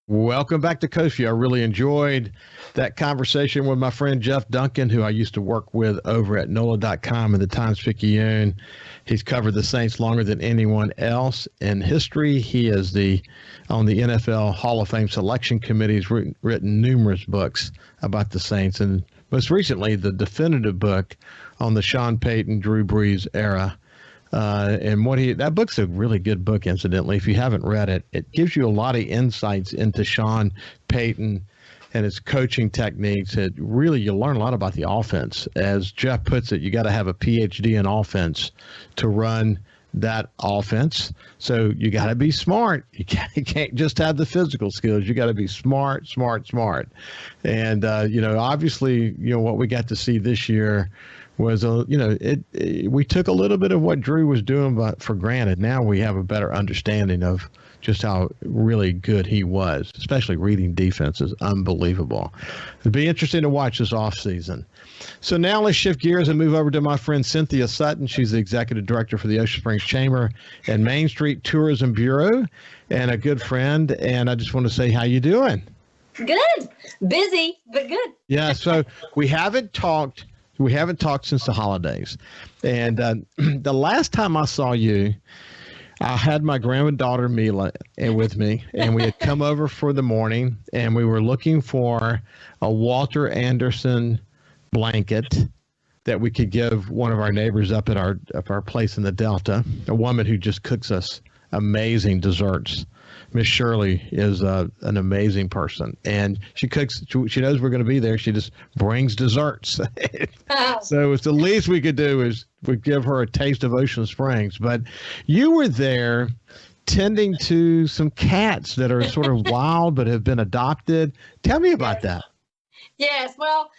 Welcome back to Coast Vue. I really enjoyed that conversation with my friend Jeff Duncan, who I used to work with over at NOLA.com and the Times-Picayune. He's covered the Saints longer than anyone else in history. He is on the NFL Hall of Fame selection committee. He's written numerous books about the Saints, and most recently the definitive book on the Sean Payton, Drew Brees era. And that book's a really good book, incidentally. If you haven't read it, it gives you a lot of insights into Sean Payton and his coaching techniques. It really, you learn a lot about the offense. As Jeff puts it, you got to have a PhD in offense to run that offense. So you got to be smart. You can't just have the physical skills. You got to be smart. And, obviously, what we got to see this year was, we took a little bit of what Drew was doing for granted. Now we have a better understanding of just how really good he was, especially reading defense is unbelievable. It'll be interesting to watch this offseason. So now let's shift gears and move over to my friend Cynthia Sutton. She's the executive director for the Ocean Springs Chamber and Main Street Tourism Bureau, and a good friend. And I just want to say, how you doing? Good. Busy, but good. Yeah, so we haven't talked since the holidays. And the last time I saw you, I had my granddaughter Mila with me, and we had come over for the morning, and we were looking for a Walter Anderson blanket that we could give one of our neighbors up at our place in the Delta, a woman who just cooks us amazing desserts. Miss Shirley is an amazing person, and she cooks. She knows we're going to be there. She just brings desserts. So it's the least we could do is we give her a taste of Ocean Springs. But you were there tending to some cats that are sort of wild but have been adopted. Tell me about that. Yes, well,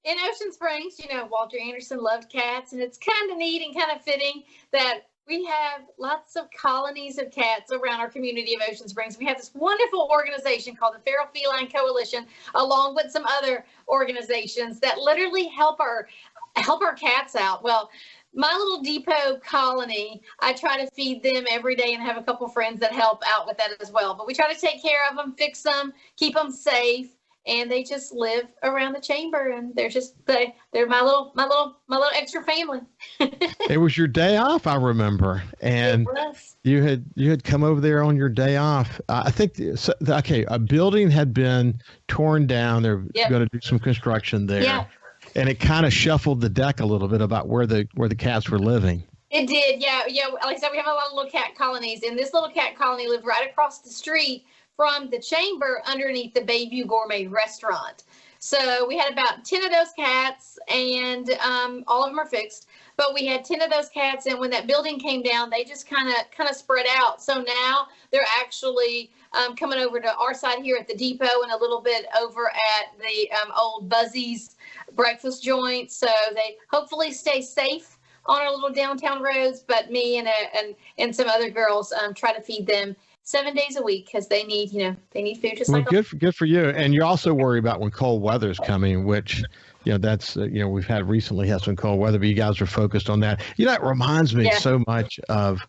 in Ocean Springs, Walter Anderson loved cats, and it's kind of neat and kind of fitting that we have lots of colonies of cats around our community of Ocean Springs. We have this wonderful organization called the Feral Feline Coalition, along with some other organizations that literally help our cats out. Well, my little depot colony, I try to feed them every day and have a couple friends that help out with that as well. But we try to take care of them, fix them, keep them safe. And they just live around the chamber, and they're my little extra family. It was your day off, I remember, and you had come over there on your day off. I think a building had been torn down. They're going to do some construction there, and it kind of shuffled the deck a little bit about where the cats were living. It did, yeah. Like I said, we have a lot of little cat colonies, and this little cat colony lived right across the street from the chamber underneath the Bayview Gourmet restaurant. So we had about 10 of those cats, and all of them are fixed. But we had 10 of those cats, and when that building came down, they just kind of spread out. So now they're actually coming over to our side here at the depot and a little bit over at the old Buzzy's breakfast joint. So they hopefully stay safe on our little downtown roads. But me and some other girls try to feed them 7 days a week because they need food just like good for you. And you also worry about when cold weather's coming, which that's we've recently had some cold weather, but you guys are focused on that. It reminds me so much of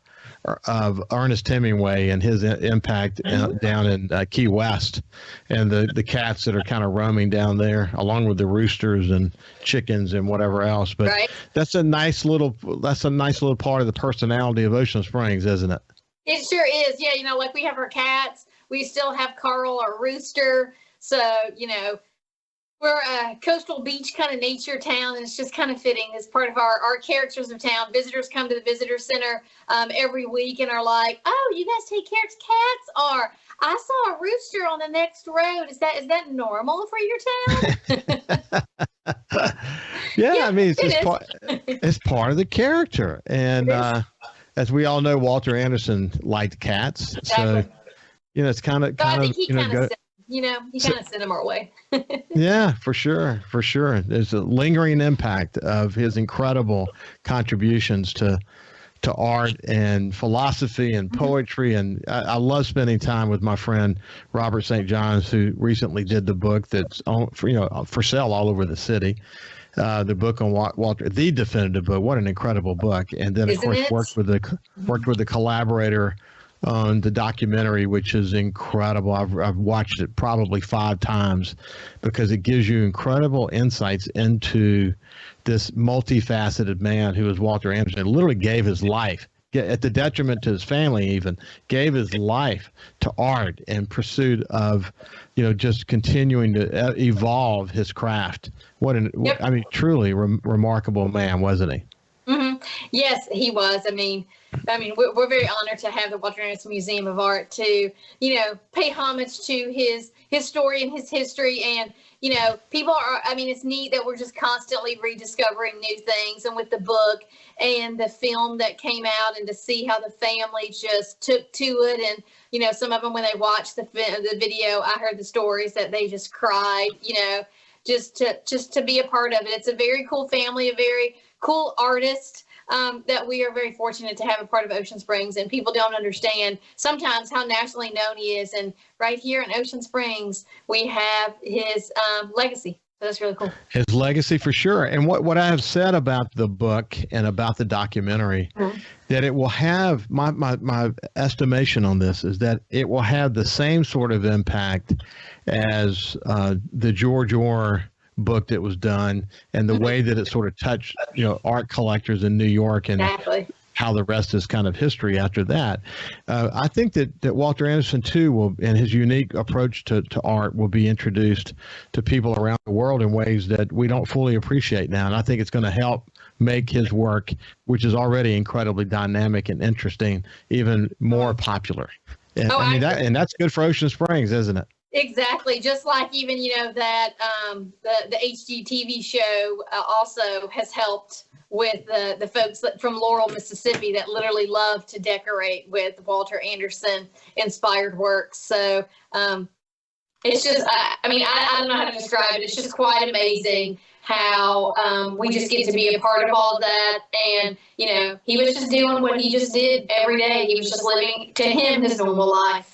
Ernest Hemingway and his impact down in Key West, and the cats that are kind of roaming down there, along with the roosters and chickens and whatever else. But that's a nice little part of the personality of Ocean Springs, isn't it? It sure is. Yeah, like we have our cats. We still have Carl, our rooster. So, we're a coastal beach kind of nature town, and it's just kind of fitting as part of our characters of town. Visitors come to the visitor center every week and are like, "Oh, you guys take care of cats?" Or, "I saw a rooster on the next road. Is that normal for your town?" Yeah, I mean, it's part of the character. And as we all know, Walter Anderson liked cats. Exactly. So, it's kind of, he kind of sent them our way. Yeah, for sure. There's a lingering impact of his incredible contributions to art and philosophy and poetry. And I love spending time with my friend Robert St. John's, who recently did the book that's for sale all over the city. The book on Walter, the definitive book. What an incredible book! And then, of course, worked with the collaborator on the documentary, which is incredible. I've watched it probably 5 times because it gives you incredible insights into this multifaceted man who is Walter Anderson. It literally gave his life, at the detriment to his family, even gave his life to art in pursuit of, just continuing to evolve his craft. Yep. I mean, truly remarkable man, wasn't he? Mm-hmm. Yes, he was. I mean, we're very honored to have the Walter Anderson Museum of Art to, pay homage to his story and his history. And, people are, it's neat that we're just constantly rediscovering new things. And with the book and the film that came out, and to see how the family just took to it. And, some of them, when they watched the video, I heard the stories that they just cried, just to be a part of it. It's a very cool family, a very cool artist that we are very fortunate to have a part of Ocean Springs. And people don't understand sometimes how nationally known he is. And right here in Ocean Springs, we have his legacy. So that's really cool. His legacy, for sure. And what I have said about the book and about the documentary, that it will have, my estimation on this is that it will have the same sort of impact as the George Orr book that was done, and the way that it sort of touched, art collectors in New York, and exactly how the rest is kind of history after that. I think that Walter Anderson too will, and his unique approach to art, will be introduced to people around the world in ways that we don't fully appreciate now. And I think it's going to help make his work, which is already incredibly dynamic and interesting, even more popular. And and that's good for Ocean Springs, isn't it? Exactly. Just like even, that the HGTV show also has helped with the folks from Laurel, Mississippi, that literally love to decorate with Walter Anderson inspired works. So it's just, I don't know how to describe it. It's just quite amazing how we just get to be a part of all of that. And, he was just doing what he just did every day. He was just living, to him, his normal life.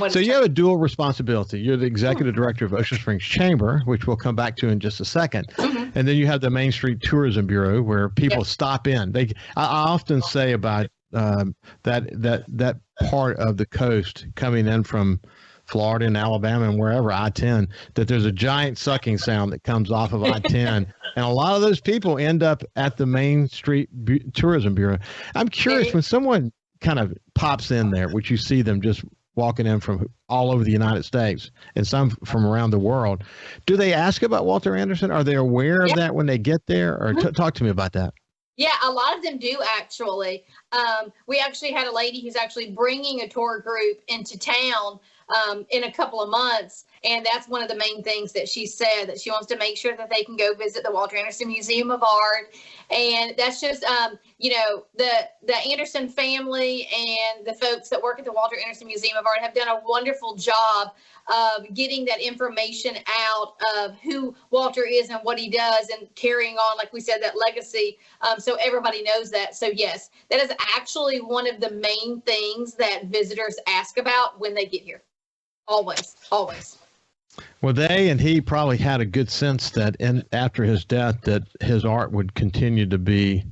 So you have a dual responsibility. You're the executive director of Ocean Springs Chamber, which we'll come back to in just a second. And then you have the Main Street Tourism Bureau, where people stop in. I often say about that part of the coast coming in from Florida and Alabama and wherever, I-10, that there's a giant sucking sound that comes off of I-10. And a lot of those people end up at the Main Street Tourism Bureau. I'm curious, when someone kind of pops in there, which you see them just walking in from all over the United States and some from around the world, do they ask about Walter Anderson? Are they aware of that when they get there? Or talk to me about that. Yeah, a lot of them do, actually. We actually had a lady who's actually bringing a tour group into town in a couple of months. And that's one of the main things that she said, that she wants to make sure that they can go visit the Walter Anderson Museum of Art. And that's just, the Anderson family and the folks that work at the Walter Anderson Museum of Art have done a wonderful job of getting that information out of who Walter is and what he does, and carrying on, like we said, that legacy. So everybody knows that. So yes, that is actually one of the main things that visitors ask about when they get here. Always. Well, they and he probably had a good sense that after his death, that his art would continue to be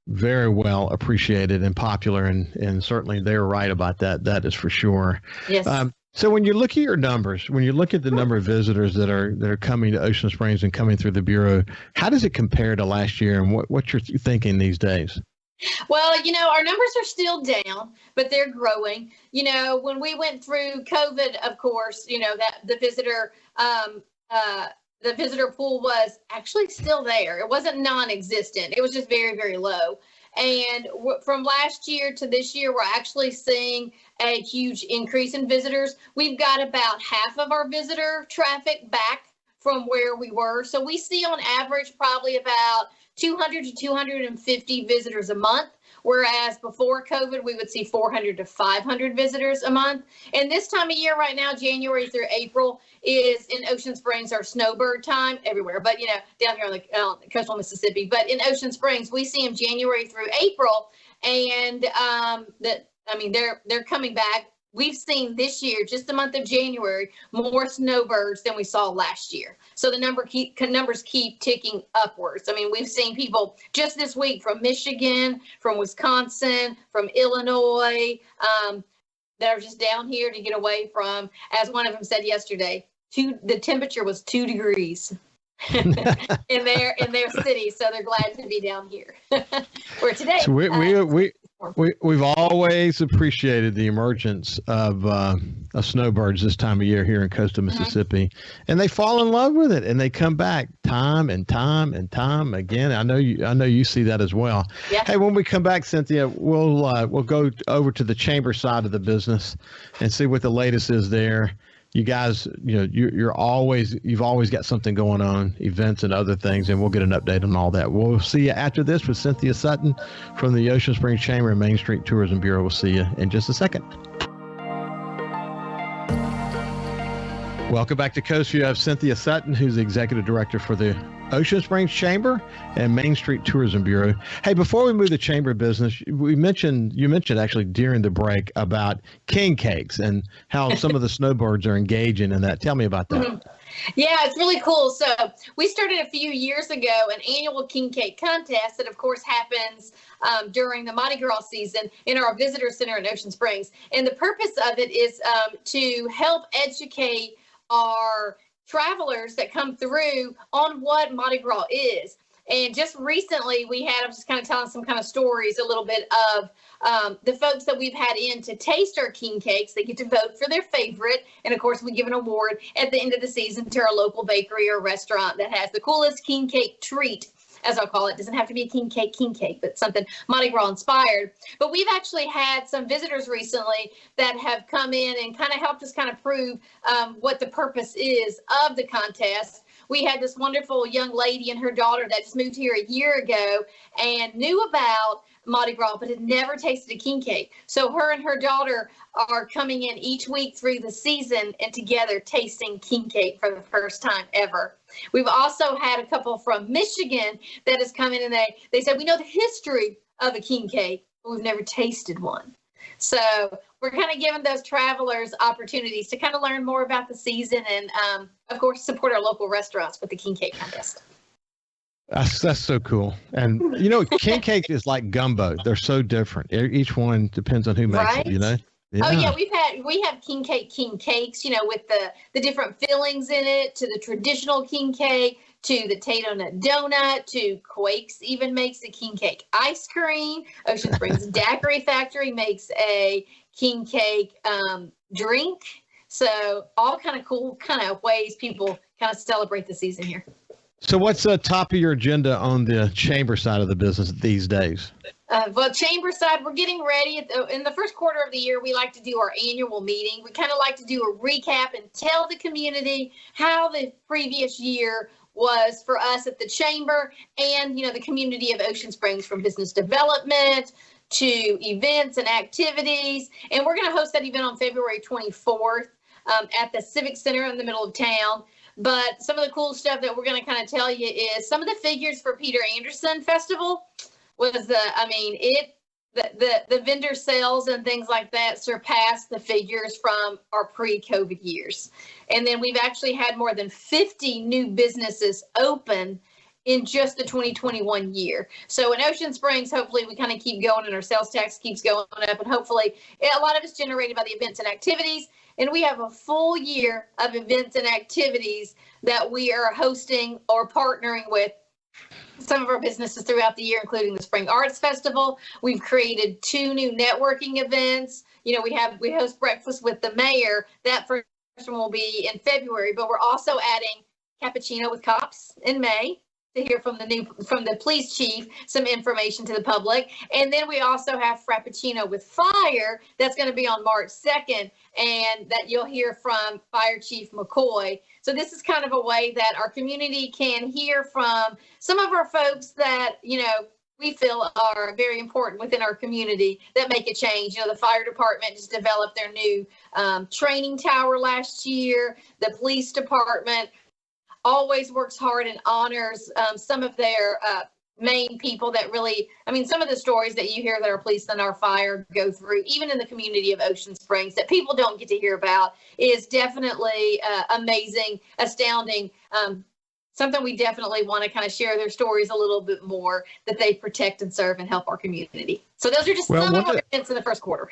very well appreciated and popular, and certainly they're right about that. That is for sure. Yes. So when you look at your numbers, when you look at the number of visitors that are coming to Ocean Springs and coming through the Bureau, how does it compare to last year, and what you're thinking these days? Well, our numbers are still down, but they're growing. When we went through COVID, of course, that the visitor pool was actually still there. It wasn't non-existent. It was just very, very low. And from last year to this year, we're actually seeing a huge increase in visitors. We've got about half of our visitor traffic back from where we were. So we see on average probably about 200 to 250 visitors a month, whereas before COVID, we would see 400 to 500 visitors a month. And this time of year right now, January through April, is in Ocean Springs our snowbird time everywhere, but down here on the coastal Mississippi. But in Ocean Springs, we see them January through April, and they're coming back we've seen this year, just the month of January, more snowbirds than we saw last year. So the numbers keep ticking upwards. I mean, we've seen people just this week from Michigan, from Wisconsin, from Illinois, that are just down here to get away from, as one of them said yesterday, the temperature was 2 degrees in their city. So they're glad to be down here. Where today. So we've always appreciated the emergence of snowbirds this time of year here in coastal Mississippi, and they fall in love with it, and they come back time and time and time again. I know you see that as well. Yeah. Hey, when we come back, Cynthia, we'll go over to the chamber side of the business and see what the latest is there. You guys, you've always got something going on, events and other things, and we'll get an update on all that. We'll see you after this with Cynthia Sutton from the Ocean Springs Chamber and Main Street Tourism Bureau. We'll see you in just a second. Welcome back to Coast Vue. I have Cynthia Sutton, who's the Executive Director for the Ocean Springs Chamber and Main Street Tourism Bureau. Hey, before we move to chamber business, you mentioned actually during the break about king cakes and how some of the snowbirds are engaging in that. Tell me about that. Mm-hmm. Yeah, it's really cool. So we started a few years ago an annual king cake contest that, of course, happens during the Mardi Gras season in our visitor center in Ocean Springs. And the purpose of it is to help educate our travelers that come through on what Mardi Gras is. And just recently I'm just kind of telling some kind of stories a little bit of the folks that we've had in to taste our king cakes. They get to vote for their favorite. And of course, we give an award at the end of the season to our local bakery or restaurant that has the coolest king cake treat, as I'll call it. It doesn't have to be a king cake, but something Mardi Gras inspired. But we've actually had some visitors recently that have come in and kind of helped us kind of prove what the purpose is of the contest. We had this wonderful young lady and her daughter that just moved here a year ago and knew about Mardi Gras, but had never tasted a king cake. So her and her daughter are coming in each week through the season and together tasting king cake for the first time ever. We've also had a couple from Michigan that has come in and they said, we know the history of a king cake, but we've never tasted one. So we're kind of giving those travelers opportunities to kind of learn more about the season and, of course, support our local restaurants with the king cake contest. That's so cool. And, king cake is like gumbo. They're so different. Each one depends on who makes it, Yeah. Oh yeah, we have king cakes, with the different fillings in it, to the traditional king cake, to the potato nut donut, to Quakes even makes a king cake ice cream. Ocean Springs Daiquiri Factory makes a king cake drink. So all kind of cool kind of ways people kind of celebrate the season here. So what's top of your agenda on the chamber side of the business these days? Well, chamber side, we're getting ready. In the first quarter of the year, we like to do our annual meeting. We kind of like to do a recap and tell the community how the previous year was for us at the chamber and, the community of Ocean Springs, from business development to events and activities. And we're going to host that event on February 24th at the Civic Center in the middle of town. But some of the cool stuff that we're going to kind of tell you is some of the figures for Peter Anderson Festival was the vendor sales and things like that surpassed the figures from our pre-COVID years. And then we've actually had more than 50 new businesses open in just the 2021 year. So in Ocean Springs, hopefully we kind of keep going and our sales tax keeps going up, and hopefully a lot of it's generated by the events and activities. And we have a full year of events and activities that we are hosting or partnering with some of our businesses throughout the year, including the Spring Arts Festival. We've created 2 new networking events. We host breakfast with the mayor. That first one will be in February, but we're also adding Cappuccino with Cops in May to hear from the police chief some information to the public. And then we also have Frappuccino with Fire that's going to be on March 2nd, and that you'll hear from Fire Chief McCoy. So this is kind of a way that our community can hear from some of our folks that, we feel are very important within our community that make a change. The fire department just developed their new training tower last year. The police department always works hard and honors some of their main people that really, I mean, some of the stories that you hear that our police and our fire go through, even in the community of Ocean Springs, that people don't get to hear about, is definitely amazing, astounding. Something we definitely want to kind of share their stories a little bit more, that they protect and serve and help our community. So those are just some of our events in the first quarter.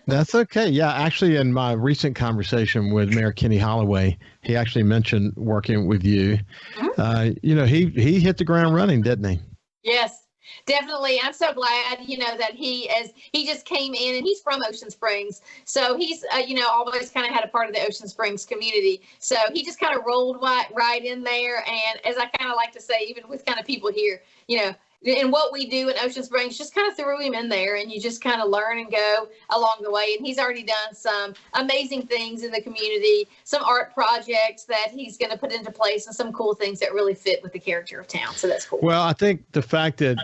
That's okay. Yeah, actually, in my recent conversation with Mayor Kenny Holloway, he actually mentioned working with you. Mm-hmm. He hit the ground running, didn't he? Yes, definitely. I'm so glad, that he just came in, and he's from Ocean Springs. So he's, always kind of had a part of the Ocean Springs community. So he just kind of rolled right in there. And as I kind of like to say, even with kind of people here, and what we do in Ocean Springs, just kind of threw him in there, and you just kind of learn and go along the way. And he's already done some amazing things in the community, some art projects that he's going to put into place, and some cool things that really fit with the character of town. So that's cool. Well, I think the fact that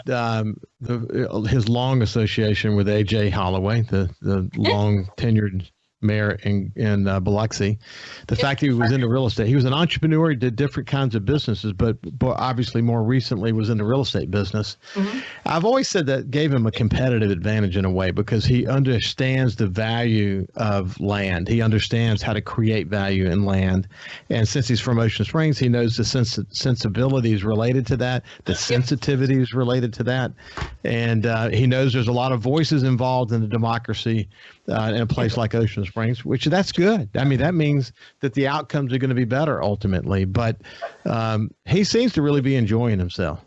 his long association with A.J. Holloway, the long tenured mayor in Biloxi, the fact that he was into real estate. He was an entrepreneur. He did different kinds of businesses, but obviously more recently was in the real estate business. Mm-hmm. I've always said that gave him a competitive advantage in a way, because he understands the value of land. He understands how to create value in land. And since he's from Ocean Springs, he knows the sensibilities related to that, the sensitivities related to that. And he knows there's a lot of voices involved in the democracy in a place like Ocean Springs, which that's good. I mean, that means that the outcomes are going to be better ultimately. But he seems to really be enjoying himself.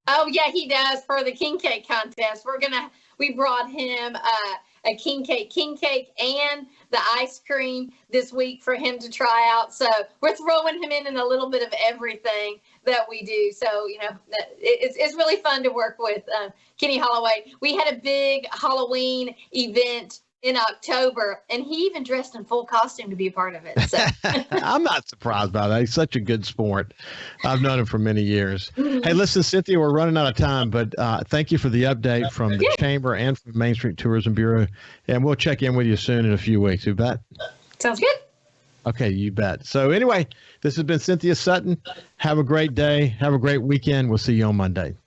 Oh yeah, he does. For the king cake contest, we brought him a king cake and the ice cream this week for him to try out. So we're throwing him in a little bit of everything that we do. So, it's really fun to work with Kenny Holloway. We had a big Halloween event in October, and he even dressed in full costume to be a part of it. So I'm not surprised by that. He's such a good sport. I've known him for many years. Mm-hmm. Hey, listen, Cynthia, we're running out of time, but thank you for the update from the Chamber and from Main Street Tourism Bureau. And we'll check in with you soon in a few weeks. You bet. Sounds good. Okay, you bet. So anyway, this has been Cynthia Sutton. Have a great day. Have a great weekend. We'll see you on Monday.